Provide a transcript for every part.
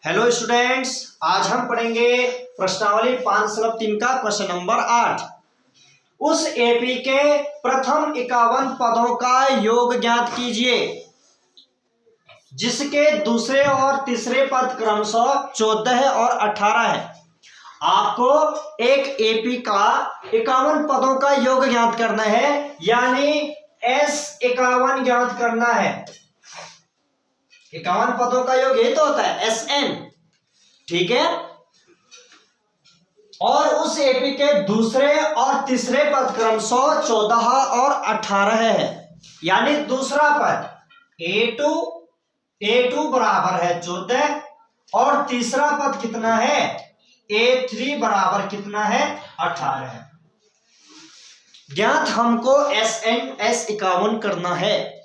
Hello students, आज हम पढ़ेंगे प्रश्नावली 5/3 का क्वेश्चन नंबर 8। उस एपी के प्रथम 51 पदों का योग ज्ञात कीजिए जिसके दूसरे और तीसरे पद क्रमशः 14 और 18 है। आपको एक एपी का 51 पदों का योग ज्ञात करना है, यानी S51 ज्ञात करना है। 51 पदों का योग ये तो होता है SN, ठीक है। और उस एपी के दूसरे और तीसरे पद क्रमशः 14 और 18 है, यानी दूसरा पद A2 बराबर है 14 और तीसरा पद कितना है A3 बराबर कितना है 18 है। ज्ञात हमको SN S51 करना है।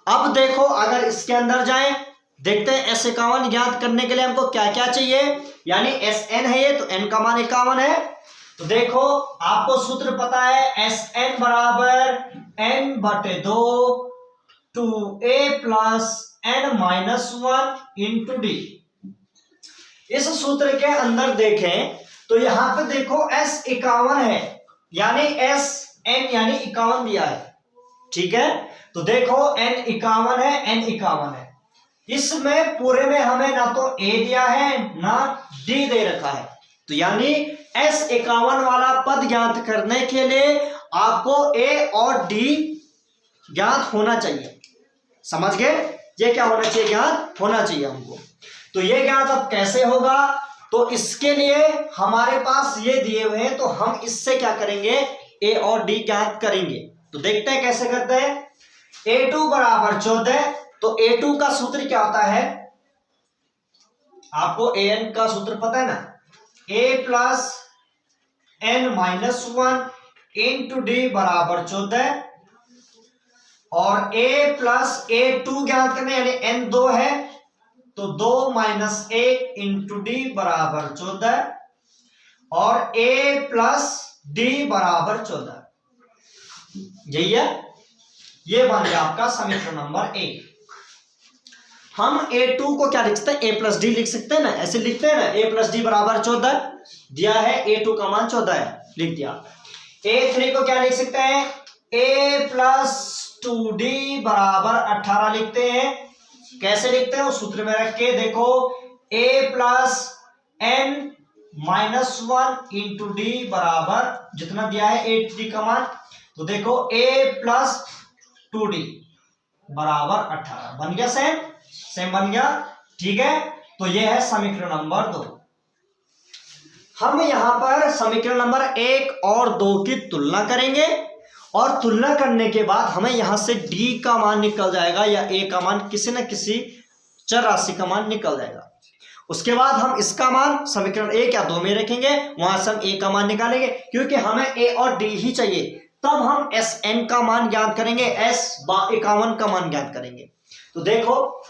अब देखो, अगर इसके अंदर जाएं, देखते हैं S51 ज्ञात करने के लिए हमको क्या क्या चाहिए। यानी SN है ये, तो N का मान 51 है। तो देखो, आपको सूत्र पता है SN बराबर N/2 2A plus N-1 into D। इस सूत्र के अंदर देखें तो यहां पे देखो S51 है, यानी SN यानी 51 दिया है, ठीक है। तो देखो N51 है, N51 है। इसमें पूरे में हमें ना तो A दिया है ना D दे रखा है, तो यानी S51 वाला पद ज्ञात करने के लिए आपको A और D ज्ञात होना चाहिए। समझ गए? ये क्या होना चाहिए? ज्ञात होना चाहिए हमको। तो ये ज्ञात अब कैसे होगा? तो इसके लिए हमारे पास ये दिए हुए हैं, तो हम इससे क्या करेंगे? A और D ज्ञात करेंगे। तो देखते हैं कैसे करते हैं। A2 बराबर 14, तो A2 का सूत्र क्या होता है? आपको AN का सूत्र पता है ना? A plus N-1 into D बराबर 14 और A प्लस A2 ज्ञात करने, यानी N2 है, तो 2 माइनस 1 इंटू D बराबर 14 और A प्लस D बराबर 14। यही है, ये बन गया आपका समीकरण नंबर 1। हम A2 को क्या लिख सकते हैं? A प्लस डी लिख सकते हैं ना, ऐसे लिखते हैं ना, A प्लस डी बराबर 14 दिया है, A2 का मान 14 है, लिख दिया। A3 को क्या लिख सकते हैं? A प्लस 2D बराबर 18 लिखते हैं। कैसे लिखते हैं? उस सूत्र में रख के देखो, A plus N-1 into D बराबर जितना दिया है A3 का मान, तो देखो A प्लस 2D बराबर 18 बन गया। सेम बन गया, ठीक है। तो यह है समीकरण नंबर 2। हम यहां पर समीकरण नंबर 1 और 2 की तुलना करेंगे, और तुलना करने के बाद हमें यहां से D का मान निकल जाएगा, या A का मान, किसी न किसी चर राशि का मान निकल जाएगा। उसके बाद हम इसका मान समीकरण 1 या 2 में रखेंगे, वहां से हम A का मान निकालेंगे, क्योंकि हमें A और D ही चाहिए। तब हम SN का मान ज्ञात करेंगे, S51 का मान ज्ञात करेंगे। तो देखो,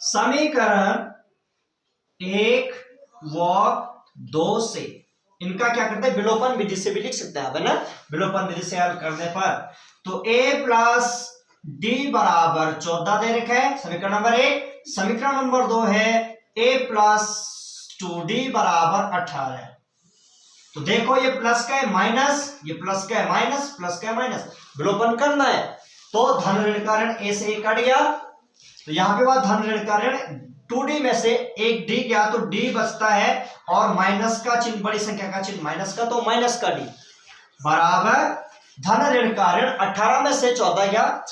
समीकरण 1 व 2 से इनका क्या करते हैं? विलोपन विधि से भी लिख सकते हैं, है ना। विलोपन विधि से हल करने पर तो A प्लस D बराबर 14 दे रखा है, समीकरण नंबर 1। समीकरण नंबर 2 है A प्लस 2D बराबर 18 है। तो देखो, ये प्लस का है माइनस, ये प्लस का है माइनस, प्लस का है माइनस, विलोपन करना है। तो धन ऋण का ऋण A से A कट गया, तो यहां पे बात धन ऋण का ऋण 2D में से एक D गया, तो D बचता है, और माइनस का चिन्ह, बड़ी संख्या का चिन्ह माइनस का, तो माइनस का D बराबर धन ऋण का ऋण 18 में से 14 गया,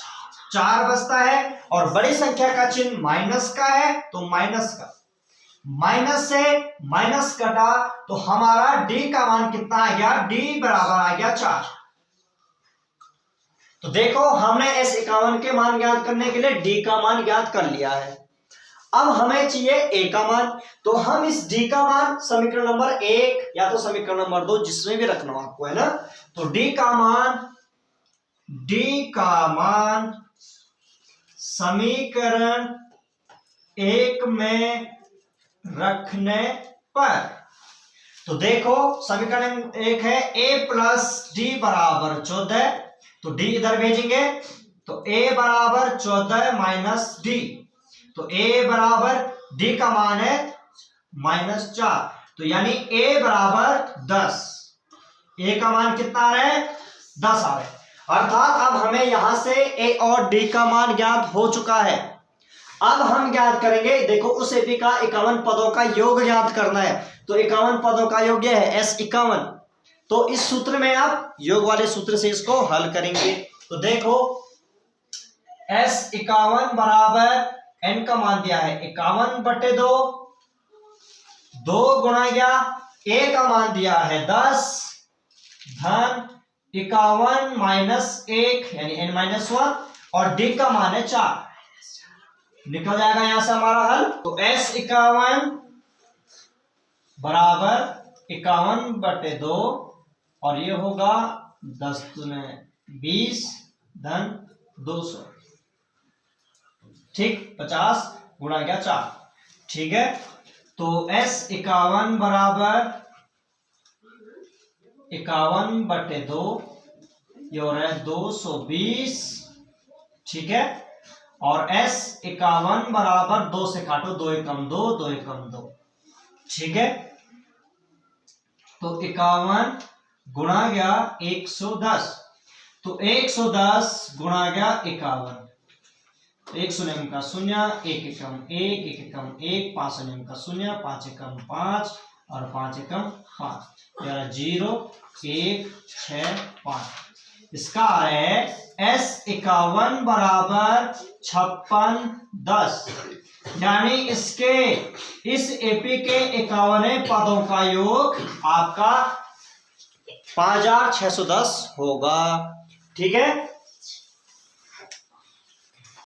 4 बचता है, और बड़ी संख्या का चिन्ह माइनस का है, तो माइनस का, माइनस से माइनस कटा, तो हमारा D का मान कितना आ गया? D बराबर आ गया 4। तो देखो, हमने S51 के मान ज्ञात करने के लिए D का मान ज्ञात कर लिया है। अब हमें चाहिए A का मान, तो हम इस D का मान समीकरण नंबर 1 या तो समीकरण नंबर 2, जिसमें भी रखना हो आपको, है ना। तो D का मान समीकरण 1 में रखने पर, तो देखो, समीकरण 1 है A प्लस D बराबर 14, तो D इधर भेजेंगे, तो A बराबर 14 माइनस D, तो A बराबर डी का मान है -4, तो यानी a बराबर 10। a का मान कितना आ रहा है? 10 आ रहा है। अर्थात अब हमें यहां से a और d का मान ज्ञात हो चुका है। अब हम ज्ञात करेंगे, देखो उस एपी का 51 पदों का योग ज्ञात करना है। तो 51 पदों का योग यह है S51। तो इस सूत्र में आप योग वाले सूत्र से इसको हल करेंगे। तो देखो S51 बराबर n का मान दिया है 51/2, 2 गुणा गया a का मान दिया है 10 धन 51 -1 यानी n-1 और d का मान है 4। निकल जाएगा यहां से हमारा हल। तो S51 बराबर 51/2 और ये होगा 10 दूने 20 धन 200, ठीक, 50 गुणा गया 4, ठीक है। तो S51 बराबर 51/2, ये हो रहा है 220, ठीक है। और S51 बराबर 2 से काटो, 2 एकम 2, 2 एकम 2, ठीक है। तो 51 गुणा गया 110, तो 110 गुणा गया 51, 1 शून्य का 0, 1 एकम 1, 1 एकम 1, 5 शून्य का 0, 5 एकम 5 और 5 एकम 5, 0 1 6 5। इसका है S51 बराबर 5610, यानी इसके इस एपी के 51 पदों का योग आपका 5610 होगा, ठीक है।